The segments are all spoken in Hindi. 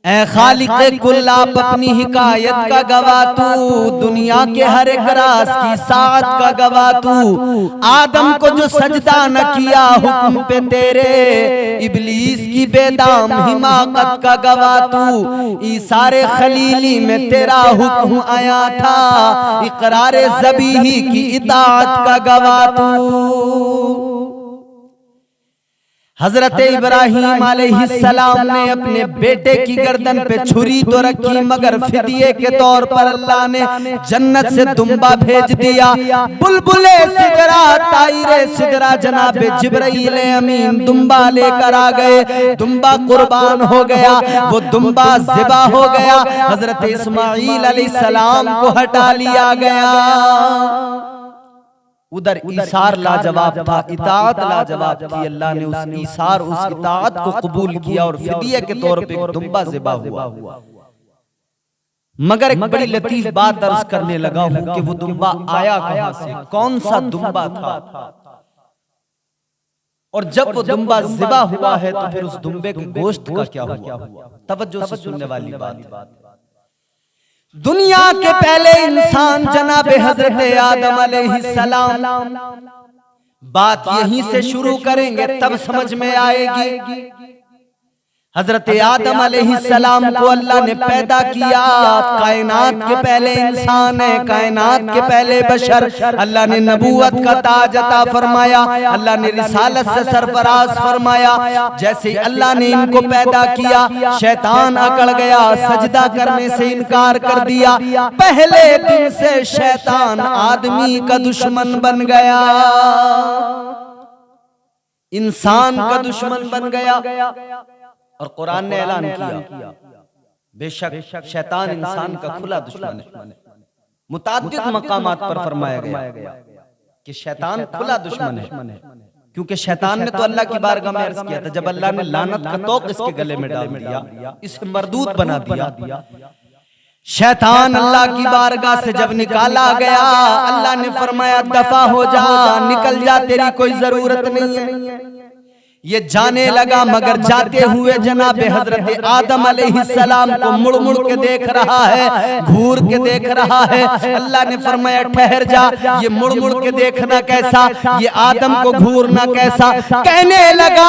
ऐ खालिक़े कुल आप अपनी हिकायत का गवाह तू, दुनिया के हर एक राज की साथ का गवाह तू। आदम को जो सजदा न किया हुक्म पे तेरे, इबलीस की बेदाम हिमाकत का गवाह तू। ईसारे खलीली में तेरा हुक्म आया था, इकरारे ज़बीही की इताअत का गवाह तू। हजरत इब्राहीम अलैहिस्सलाम ने अपने बेटे की गर्दन पे छुरी तो रखी, मगर फिदिये के तौर पर अल्लाह ने जन्नत से दुम्बा भेज दिया। बुलबुले सिदरा ताइरे सिदरा जनाबे जिब्राईल अमीन दुम्बा लेकर आ गए। दुम्बा कुर्बान हो गया, वो दुम्बा ज़िबा हो गया। हजरत इस्माईल अलैहिस्सलाम को हटा लिया गया। उधर ईसार लाजवाब था, इताअत लाजवाब थी। अल्लाह ने उस ईसार उस इताअत को कबूल किया और फिदिये के तौर पे दुम्बा ज़िबा हुआ। मगर एक बड़ी लतीफ बात अर्ज करने लगा हूं कि वो दुम्बा आया कहां से, कौन सा दुम्बा था, और जब वो दुम्बा ज़िबा हुआ है तो फिर उस दुम्बे के गोश्त का क्या हुआ। तवज्जो से सुनने वाली बात। दुनिया के पहले इंसान जनाबे हजरत आदम अलैहिस्सलाम, बात यहीं से शुरू करेंगे तब समझ में आएगी। हजरत आदम अलैहिस्सलाम को अल्लाह ने पैदा किया, कायनात के पहले इंसान है, कायनात के पहले बशर। अल्लाह ने नबूवत का ताज अता फरमाया, अल्लाह ने रिसालत से सरफराज फरमाया। जैसे ही अल्लाह ने इनको पैदा किया, शैतान अकड़ गया, सजदा करने से इनकार कर दिया। पहले दिन से शैतान आदमी का दुश्मन बन गया, इंसान का दुश्मन बन गया। और कुरान ने ऐलान किया, बेशक शैतान इंसान का खुला दुश्मन है। मुताद्दिद मकामात पर फरमाया गया कि शैतान खुला दुश्मन है, क्योंकि शैतान ने तो अल्लाह की बारगाह में अर्ज किया था, जब अल्लाह ने लानत का तोक इसके गले में डाल दिया, इसे मरदूद बना दिया। शैतान अल्लाह की बारगाह से जब निकाला गया, अल्लाह ने फरमाया दफा हो जा, निकल जा, तेरी कोई जरूरत नहीं है। ये जाने लगा, मगर जाते हुए जनाबे हजरत आदम अलैहिस्सलाम को मुड़ मुड़ के देख रहा है, घूर के देख रहा है। अल्लाह ने फरमाया ठहर जा, ये मुड़ मुड़ के देखना कैसा, ये आदम को घूरना कैसा। कहने लगा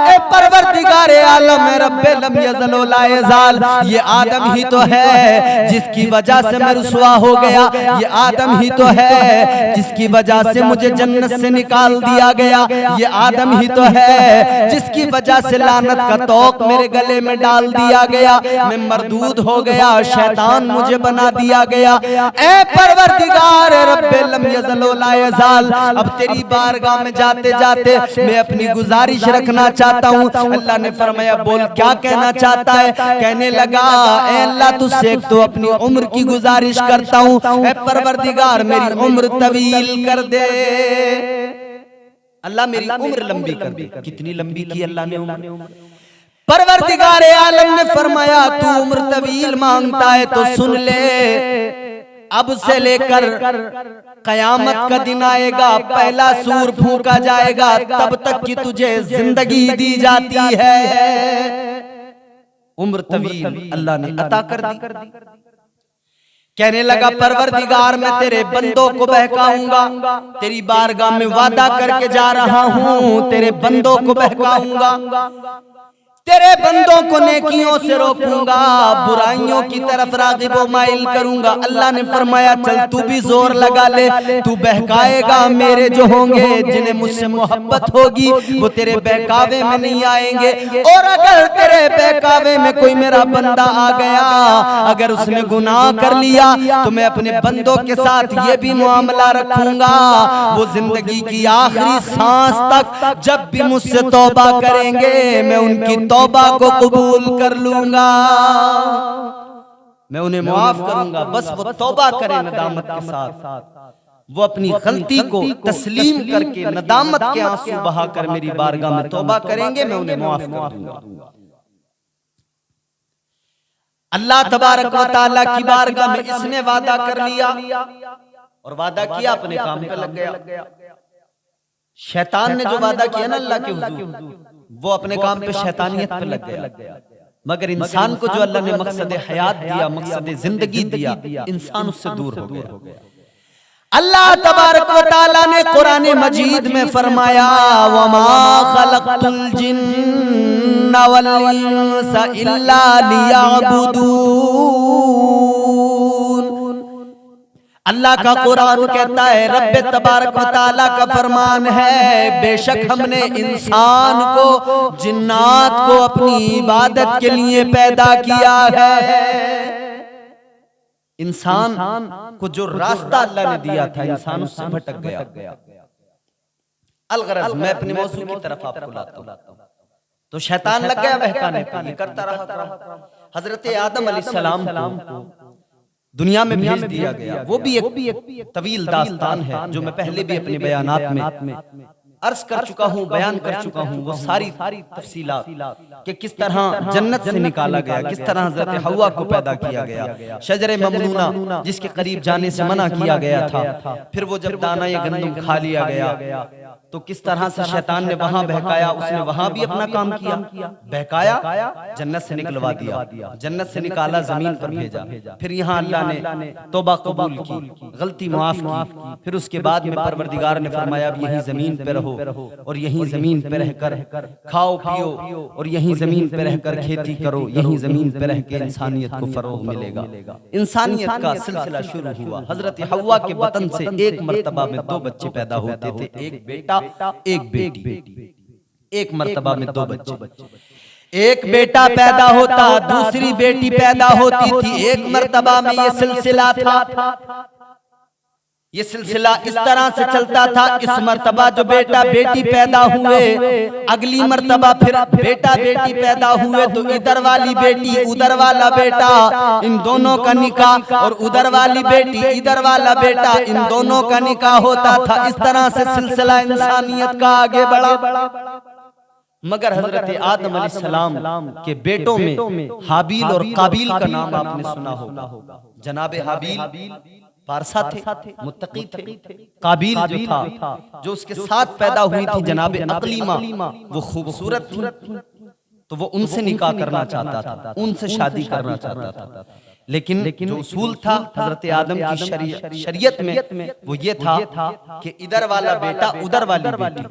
ए परवरदिगारे आलम रब्बे लम यज़ल व ला यज़ाल, ये आदम ही तो है जिसकी वजह से मैं रुसवा हो गया, ये आदम ही तो है जिसकी वजह से मुझे जन्नत से निकाल दिया गया, ये आदम ही तो है जिसकी वजह से लानत का तोक मेरे गले में डाल दिया गया, मैं मरदूद हो गया, शैतान मुझे बना दिया गया। ऐ परवरदिगार रब्बे लम यज़ल व ला यज़ाल, अब तेरी बारगाह में जाते जाते मैं अपनी गुजारिश रखना चाहता हूँ। अल्लाह ने फरमाया बोल क्या कहना चाहता है। कहने लगा ऐ अल्लाह तुझसे एक तो अपनी उम्र की गुजारिश करता हूँ, ऐ परवरदिगार मेरी उम्र तवील कर दे, अल्लाह मेरी उम्र लंबी कर दे। कितनी लंबी की अल्लाह ने उम्र। परवरदिगारे आलम ने फरमाया तू उम्र तवील मांगता है तो सुन ले, अब से लेकर कयामत का दिन आएगा, पहला सूर फूंका जाएगा, तब तक की तुझे जिंदगी दी जाती है। उम्र तवील अल्लाह ने अता कर दी। कहने लगा परवरदिगार मैं तेरे बंदों को बहकाऊंगा, तेरी बारगाह में वादा करके जा रहा हूँ, तेरे बंदों को बहकाऊंगा, तेरे बंदों को नेकियों से रोकूंगा, बुराइयों की तरफ राग़िब व माइल करूंगा। अल्लाह ने फरमाया चल तू भी जोर लगा ले, तू बहकाएगा, मेरे जो होंगे जिन्हें मुझसे मोहब्बत होगी वो तेरे बहकावे में नहीं आएंगे। और अगर तेरे बहकावे में कोई मेरा बंदा आ गया, अगर उसने गुनाह कर लिया तो मैं अपने बंदों के साथ ये भी मामला रखूंगा, वो जिंदगी की आखिरी सांस तक जब भी मुझसे तौबा करेंगे मैं उनकी तौबा को कबूल कर लूंगा, मैं उन्हें माफ करूंगा। बस वो तौबा करें नदामत के साथ, वो अपनी गलती को तस्लीम करके नदामत के आंसू बहाकर मेरी बारगाह में तौबा करेंगे, मैं उन्हें माफ कर दूंगा। अल्लाह तबारक व तआला की बारगाह में इसने वादा कर लिया और वादा किया, अपने काम पे लग गया। शैतान ने जो वादा किया ना अल्लाह के हुजूर, वो अपने काम पे शैतानियत पे लग गया। मगर इंसान को जो अल्लाह ने मकसद हयात दिया, मकसद जिंदगी दिया, इंसान उससे दूर हो गया। अल्लाह तबारक व तआला ने कुरान मजीद में फरमाया, वमा खलक़तुल जिन्ना वल इंसा इल्ला लियअबुदून। अल्लाह का कुरान कहता है, रब्बे तबारक व तआला का फरमान है, बेशक हमने इंसान को, जिन्नात को अपनी इबादत के लिए पैदा किया है। इंसान को जो रास्ता अल्लाह ने दिया था, इंसान उससे भटक गया। अलगरज मैं अपने मौजू की तरफ आपको लाता हूं। तो शैतान लग गया बहकाने पे, ये करता रहा। हजरत आदम अलैहिस्सलाम को दुनिया में भेज दिया गया। वो भी एक तवील दास्तान है जो मैं पहले भी अपने बयानात में अर्ज कर चुका हूँ, बयान कर चुका हूँ। वो सारी तफसीलात कि किस तरह जन्नत से निकाला गया, किस तरह हजरत हव्वा को पैदा किया गया, शजरे ममनूना जिसके करीब जाने से मना किया गया था, फिर वो जब दाना या गंदम खा लिया गया तो किस तरह से शैतान ने वहां बहकाया, उसने वहां भी अपना काम किया, बहकाया, जन्नत से निकलवा दिया, जन्नत से निकाला, जमीन पर भेजा। फिर यहाँ अल्लाह ने तौबा कबूल की, गलती माफ की। फिर उसके बाद में परवरदिगार ने फरमाया, अब यही जमीन पे रहो और यहीं जमीन पे रहकर खाओ पियो और यहीं जमीन पे रहकर खेती करो, यहीं जमीन पे रह के इंसानियत को फरोग मिलेगा। इंसानियत का सिलसिला शुरू हुआ। हजरत हव्वा के बतन से एक मर्तबा में 2 बच्चे पैदा होते थे, एक बेटा एक बेटी। एक मर्तबा में 2 बच्चे, एक बेटा पैदा होता, दूसरी बेटी पैदा होती थी। एक मर्तबा में ये सिलसिला था, ये सिलसिला इस तरह से चलता था। इस मर्तबा जो बेटा बेटी पैदा हुए, अगली मर्तबा फिर बेटा बेटी पैदा हुए तो इधर वाली बेटी उधर वाला बेटा, इन दोनों का निकाह, और उधर वाली बेटी इधर वाला बेटा, इन दोनों का निकाह होता था। इस तरह से सिलसिला इंसानियत का आगे बढ़ा। मगर हजरत आदम अलैहिस्सलाम के बेटों में हाबील और काबिल का नाम आपने सुना होगा। जनाबे हाबील पारसा थे, मुत्तकी थे। काबिल जो था, जो उसके साथ पैदा हुई थी जनाबे अकलीमा, वो खूबसूरत थी, तो वो उनसे निकाह करना चाहता था, उनसे शादी करना चाहता था। लेकिन जो उसूल था हजरत आदम की शरीयत में वो ये था कि इधर वाला बेटा उधर वाली बेटी,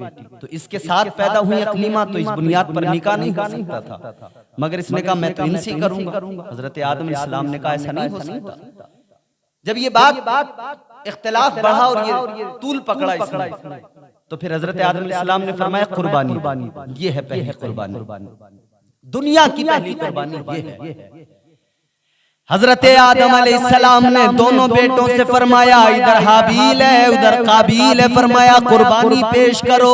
तो इसके साथ पैदा हुई अकलीमा, तो इस बुनियाद पर निकाह नहीं हो सकता था। मगर इसने कहा मैं तो इनसे करूंगा। हजरत आदम अलैहिस्सलाम ने कहा ऐसा नहीं हो सकता। जब ये बात इख्तिलाफ बढ़ा और ये तूल पकड़ा इसने, तो फिर हजरत आदम अलैहिस्सलाम ने फरमाया कुर्बानी, ये है पहली कुर्बानी, दुनिया की पहली कुर्बानी ये है। हजरत आदम अलैहिस्सलाम ने दोनों बेटों से फरमाया, इधर हाबील है उधर काबिल है, फरमाया कुर्बानी पेश करो।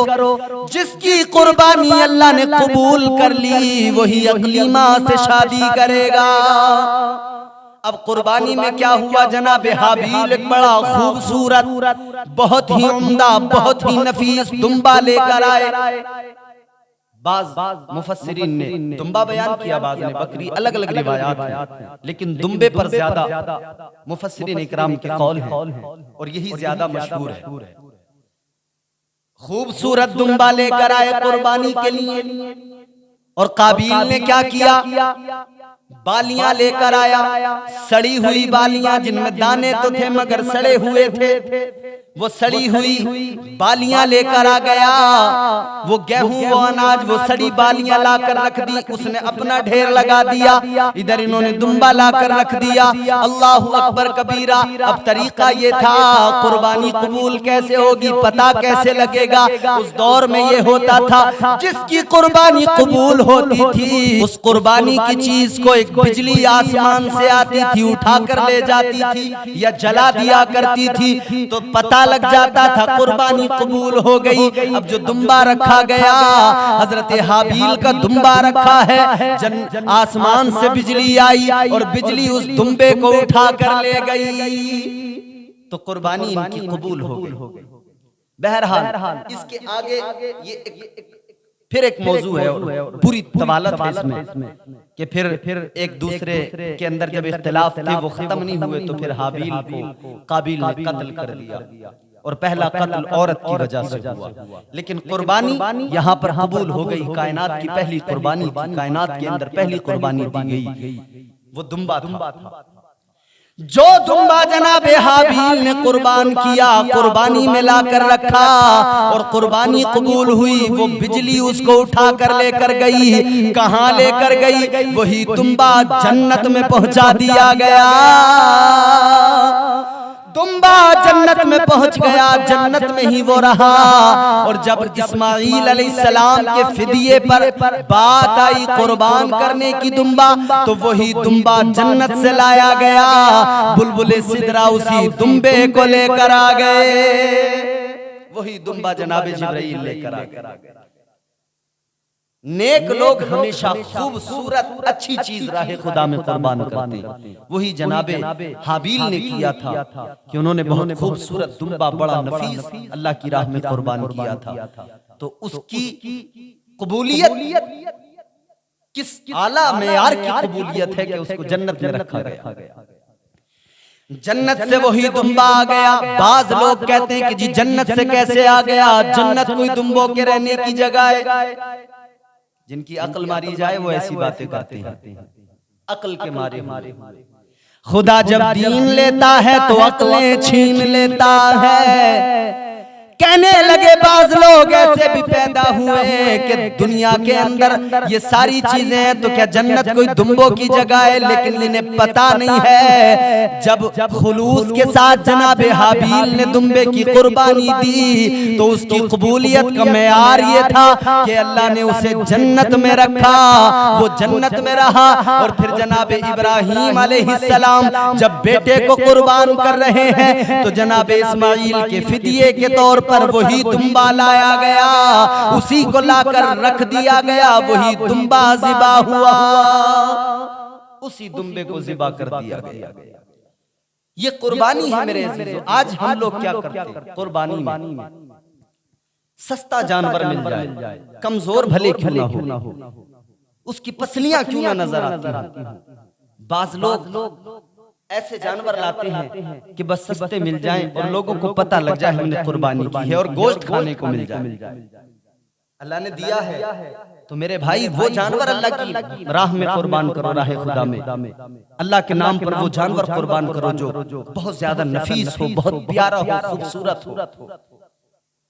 जिसकी कुर्बानी अल्लाह ने कबूल कर ली वही अकलीमा से शादी करेगा। अब कुर्बानी में क्या हुआ, जनाब हाबील एक बड़ा खूबसूरत, बहुत ही उम्दा, बहुत ही नफीस दुम्बा लेकर आए। बाज मुफस्सिरीन ने दुम्बा बयान किया, बाज ने बकरी, अलग अलग रिवायात हैं, लेकिन दुम्बे पर ज्यादा मुफस्सिरीन इकराम के कौल हैं और यही ज्यादा मशहूर है। खूबसूरत दुम्बा लेकर आए कुर्बानी के लिए। और काबिल ने क्या किया, बालियां लेकर आया, सड़ी हुई बालियां जिनमें दाने तो थे मगर सड़े हुए थे। वो सड़ी हुई बालियां लेकर आ गया। वो गेहूं, वो अनाज, वो सड़ी बालियां लाकर रख दी, उसने अपना ढेर लगा दिया। इधर इन्होंने दुम्बा लाकर रख दिया। अल्लाहु अकबर कबीरा। अब तरीका ये था, कुर्बानी कबूल कैसे होगी, पता कैसे लगेगा। उस दौर में ये होता था, जिसकी कुर्बानी कबूल होती थी उस कुर्बानी की चीज को एक बिजली आसमान से आती थी, उठाकर ले जाती थी या जला दिया करती थी, तो पता लग जाता था कुर्बानी कबूल हो गई। अब जो दुम्बा रखा गया, हजरत हाबील का दुम्बा रखा है, आसमान से बिजली आई और बिजली उस दुम्बे को उठा कर ले गई, तो कुर्बानी इनकी कबूल हो गई। बहरहाल इसके आगे ये फिर एक मौजू है और पूरी तवालत है इसमें कि फिर एक दूसरे के अंदर जब इख्तिलाफ थे वो खत्म नहीं हुए, तो फिर हाबील को काबिल ने कत्ल कर दिया। और पहला कत्ल औरत की वजह से हुआ। लेकिन कुर्बानी यहाँ पर कबूल हो गई। कायनात की पहली कुर्बानी थी, कायनात के अंदर पहली कुर्बानी दी गई, वो दुम्बा था। जो दुम्बा जनाबे हाबील ने कुर्बान किया, कुर्बानी में लाकर रखा और कुर्बानी कबूल हुई। वो बिजली उसको उठा कर लेकर गई, कहाँ लेकर गई? वही दुम्बा जन्नत में पहुंचा दिया गया। दुम्बा जन्नत में पहुंच गया, जन्नत में ही वो रहा। और जब इस्माईल अलैहिस्सलाम के फिदिये पर बात आई कुर्बान करने की दुम्बा, तो वही दुम्बा जन्नत से लाया गया। बुलबुले सिदरा उसी दुम्बे को लेकर आ गए, वही दुम्बा जनाबे जिब्राइल लेकर आ गए। नेक लोग हमेशा खूबसूरत अच्छी चीज राहे खुदा में कुर्बान करते हैं। वही जनाबे हाबील ने किया था कि उन्होंने बहुत खूबसूरत दुम्बा, बड़ा नफीस अल्लाह की राह में कुर्बान किया था। तो उसकी कबूलियत किस आला मेयार की कबूलियत है कि उसको जन्नत में रखा गया। जन्नत से वही दुम्बा आ गया। बाज लोग कहते हैं कि जी जन्नत से कैसे आ गया? जन्नत कोई दुम्बों के रहने की जगह है। जिनकी अकल मारी जाए वो ऐसी बातें करते हैं, अकल के मारे। खुदा जब दीन लेता है तो अकलें छीन लेता है। कहने लगे बाज लोग ऐसे भी पैदा हुए कि दुनिया के अंदर ये सारी चीजें हैं, तो क्या जन्नत कोई दुम्बों की जगह है? लेकिन इन्हें पता नहीं है जब खुलूस के साथ जनाबे हाबील ने दुम्बे की कुर्बानी दी तो उसकी कबूलियत का मेयार ये था कि अल्लाह ने उसे जन्नत में रखा। वो जन्नत में रहा और फिर जनाबे इब्राहीम अलैहिस्सलाम जब बेटे को कुर्बान कर रहे हैं तो जनाबे इस्माईल के फिदिये के तौर पर वही दुम्बा लाया गया, उसी को लाकर रख दिया गया। वही दुम्बा ज़िबा हुआ, उसी दुम्बे को ज़िबा कर दिया गया। ये कुर्बानी है मेरे अज़ीज़ों। आज हम लोग क्या करते हैं? कुर्बानी में सस्ता जानवर मिल जाए, कमजोर भले क्यों ना हो, उसकी पसलियां क्यों ना नजर आती हैं, बाज लोग ऐसे जानवर लाते हैं कि बस सस्ते मिल जाएं और लोगों को पता लग जाए हमने कुर्बानी की है और गोश्त खाने को मिल जाए। अल्लाह ने दिया है तो मेरे भाई वो जानवर अल्लाह की राह में कुर्बान करो, राह खुदा में अल्लाह के नाम पर वो जानवर कुर्बान करो जो बहुत ज्यादा नफीस हो, बहुत प्यारा हो, खूबसूरत हो।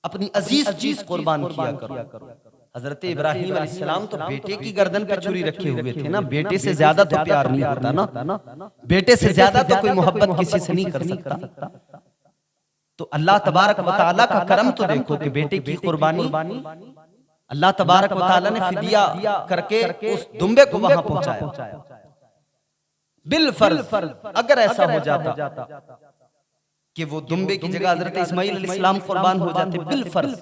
अपनी अजीज चीज कुर्बान किया करो। हजरत इब्राहीम अलैहिस्सलाम तो बेटे की गर्दन पे छुरी रखे हुए थे ना। बेटे से ज्यादा तो प्यार नहीं होता ना, बेटे से ज्यादा तो कोई मोहब्बत किसी से नहीं कर सकता। तो अल्लाह तबारक व तआला का करम तो देखो कि बेटे की कुर्बानी अल्लाह तबारक व तआला ने फिदिया करके उस दुम्बे को वहां पहुंचाया। बिल फर्ज अगर ऐसा हो जाता कि वो दुम्बे की जगह हजरत इस्माईल अलैहिस्सलाम कुर्बान हो जाते, बिल फर्ज,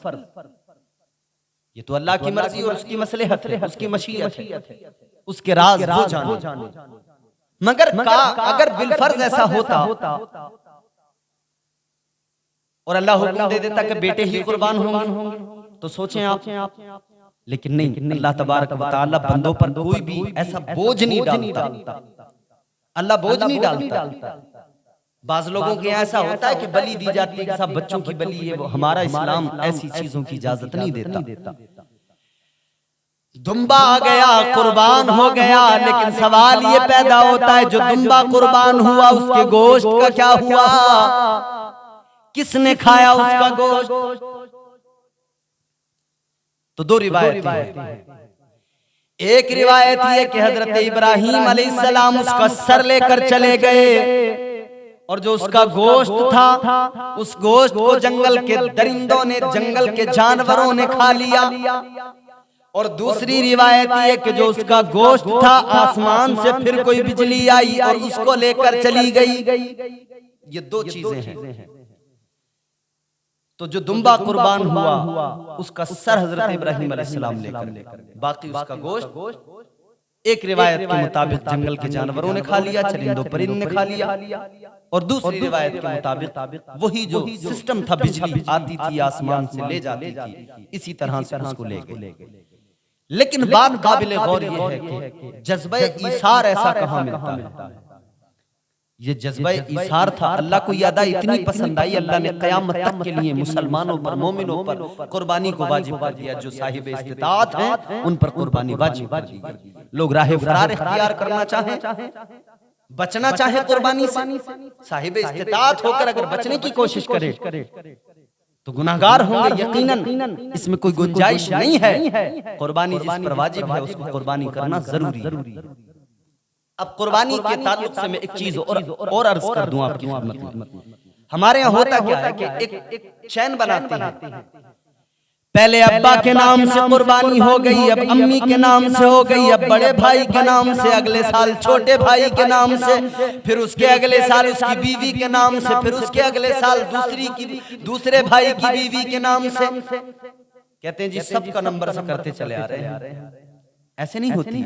ये तो अल्लाह की मर्जी और उसकी मसलहत है, उसकी मशीयत है, उसके राज वो जाने। मगर अगर बिलफर्ज ऐसा होता और अल्लाह हुक्म दे देता कि बेटे ही कुर्बान होंगे तो सोचें आप। लेकिन नहीं, अल्लाह तबारक व तआला बंदों पर कोई भी ऐसा बोझ नहीं डालता। अल्लाह बोझ नहीं डालता। बाज लोगों के ऐसा होता है कि बलि दी जाती है, सब बच्चों की बलि है। वो हमारा इस्लाम ऐसी चीजों की इजाजत नहीं देता। दुम्बा आ गया, कुर्बान हो गया, लेकिन सवाल ये पैदा होता है जो दुम्बा कुर्बान हुआ उसके गोश्त का क्या हुआ? किसने खाया उसका गोश्त? तो दो रिवायत है। एक रिवायत ये कि हजरत इब्राहीम अलैहिस्सलाम उसका सर लेकर चले गए और जो उसका गोश्त था उस गोश्त को जंगल के दरिंदों ने, जंगल के जानवरों ने खा लिया। और दूसरी रिवायत ये कि जो उसका गोश्त था आसमान से फिर कोई बिजली आई और उसको लेकर चली गई। ये दो चीजें हैं। तो जो दुम्बा कुर्बान हुआ उसका सर हजरत इब्राहीम अलैहिस्सलाम लेकर, बाकी उसका गोश्त एक रिवायत के मुताबिक जंगल के जानवरों ने खा लिया, चरिंदों परिंदों ने खा लिया। और दूसरी रिवायत के मुताबिक वही जो सिस्टम था, बिजली आती थी आसमान से ले जाती थी, इसी तरह से उसको ले गए। लेकिन बात काबिल गौर ये है कि जज्बे ईसार ऐसा कहाँ मिलता है? ये जज्बा इसार था, अल्लाह को ये अदा इतनी पसंद आई, अल्लाह ने क़यामत तक के लिए मुसलमानों पर, मोमिनों पर कुर्बानी को वाजिब कर दिया। जो साहिब इस्तिताअत हैं उन पर कुर्बानी वाजिब कर दी। लोग राह फरार इख्तियार करना चाहें, बचना चाहे कुर्बानी से, साहिब इस्तिताअत होकर अगर बचने की कोशिश करे तो गुनाहगार होंगे यकीनन, इसमें कोई गुंजाइश नहीं है। कुर्बानी जिस पर वाजिब है उसको कुर्बानी करना जरूरी है। अब कुर्बानी के ताल्लुक से मैं एक चीज और अर्ज कर दूं आपकी खिदमत में। हमारे यहाँ होता क्या है कि एक चैन बनाते हैं, पहले अब्बा के नाम से कुर्बानी हो गई, अब अम्मी के नाम से हो गई, अब बड़े भाई के नाम से, अगले साल छोटे भाई के नाम से, फिर उसके अगले साल उसकी बीवी के नाम से, फिर उसके अगले साल दूसरे भाई की बीवी के नाम से। कहते हैं जी सबका नंबर से करते चले आ रहे हैं। ऐसे नहीं होती।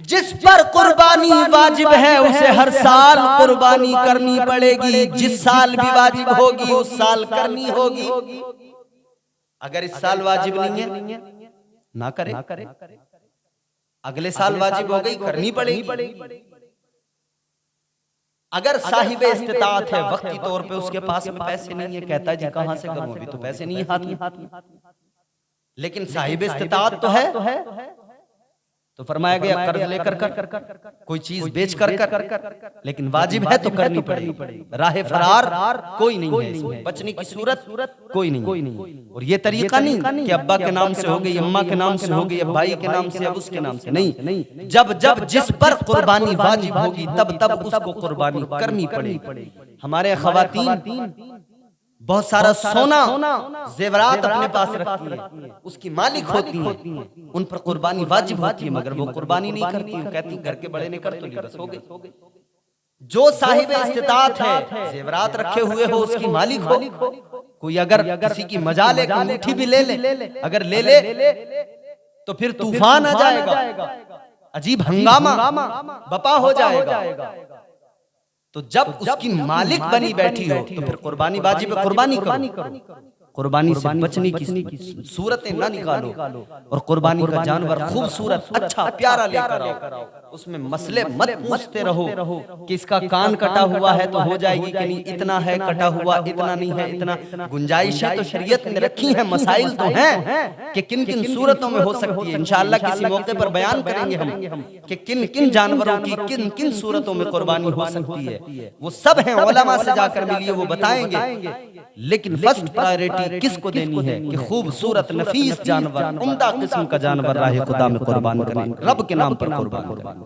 जिस पर कुर्बानी वाजिब है उसे हर साल कुर्बानी करनी पड़ेगी। जिस साल भी वाजिब होगी उस साल करनी होगी। अगर इस साल वाजिब नहीं है ना करे, अगले साल वाजिब हो गई करनी पड़ेगी। अगर साहिब इस्तिताअत है, वक्ती तौर पे उसके पास में पैसे नहीं है, कहता है जी कहां से करूं, अभी तो पैसे नहीं है हाथ में, लेकिन साहिब इस्तिताअत तो है, तो फरमाया गया कर्ज लेकर कोई चीज बेच कर लेकिन वाजिब है तो करनी पड़ेगी। राह फरार कोई नहीं है, बचने की सूरत कोई नहीं। और ये तरीका नहीं कि अब्बा के नाम से हो गई, अम्मा के नाम से हो गई, अब भाई के नाम से, अब उसके नाम से, नहीं। जब जिस पर कुर्बानी वाजिब होगी तब उसको कुर्बानी करनी पड़ेगी। हमारे खवातीन बहुत सारा सोना जेवरात अपने पास रखती है, उसकी मालिक होती हैं, उन पर कुर्बानी वाजिब होती है, मगर वो कुर्बानी नहीं करती, कहती घर के बड़े ने कर तो बस हो गई। जो साहिब इस्तिताअत है, जेवरात रखे हुए हो, उसकी मालिक हो, कोई अगर किसी की मजाल एक अंगूठी भी ले ले, अगर ले तो फिर तूफान आ जाएगा, अजीब हंगामा बपा हो जाएगा। तो जब उसकी मालिक बनी बैठी हो तो फिर कुर्बानी वाजिब है, कुर्बानी करो। कुर्बानी से बचने की सूरतें ना निकालो, और कुर्बानी का जानवर खूबसूरत अच्छा प्यारा लेकर आओ। उसमें मसले मत पूछते रहो कि इसका कान कटा हुआ है तो हो जाएगी कि नहीं, इतना है कटा हुआ, इतना नहीं है, इतना गुंजाइशें तो शरीयत ने रखी है, मसाइल तो हैं कि किन किन सूरतों में हो सकती है। इंशाअल्लाह किसी मौके पर बयान करेंगे हम कि किन किन जानवरों की किन किन सूरतों में कुर्बानी हो सकती है। वो सब हैं, उलमा से जाकर मिलिए, वो बताएंगे। लेकिन फर्स्ट प्रायोरिटी किसको देनी है कि खूबसूरत नफीस जानवर, उम्दा किस्म का जानवर राह खुदा में कुर्बान करें, रब के नाम पर कुर्बान करें।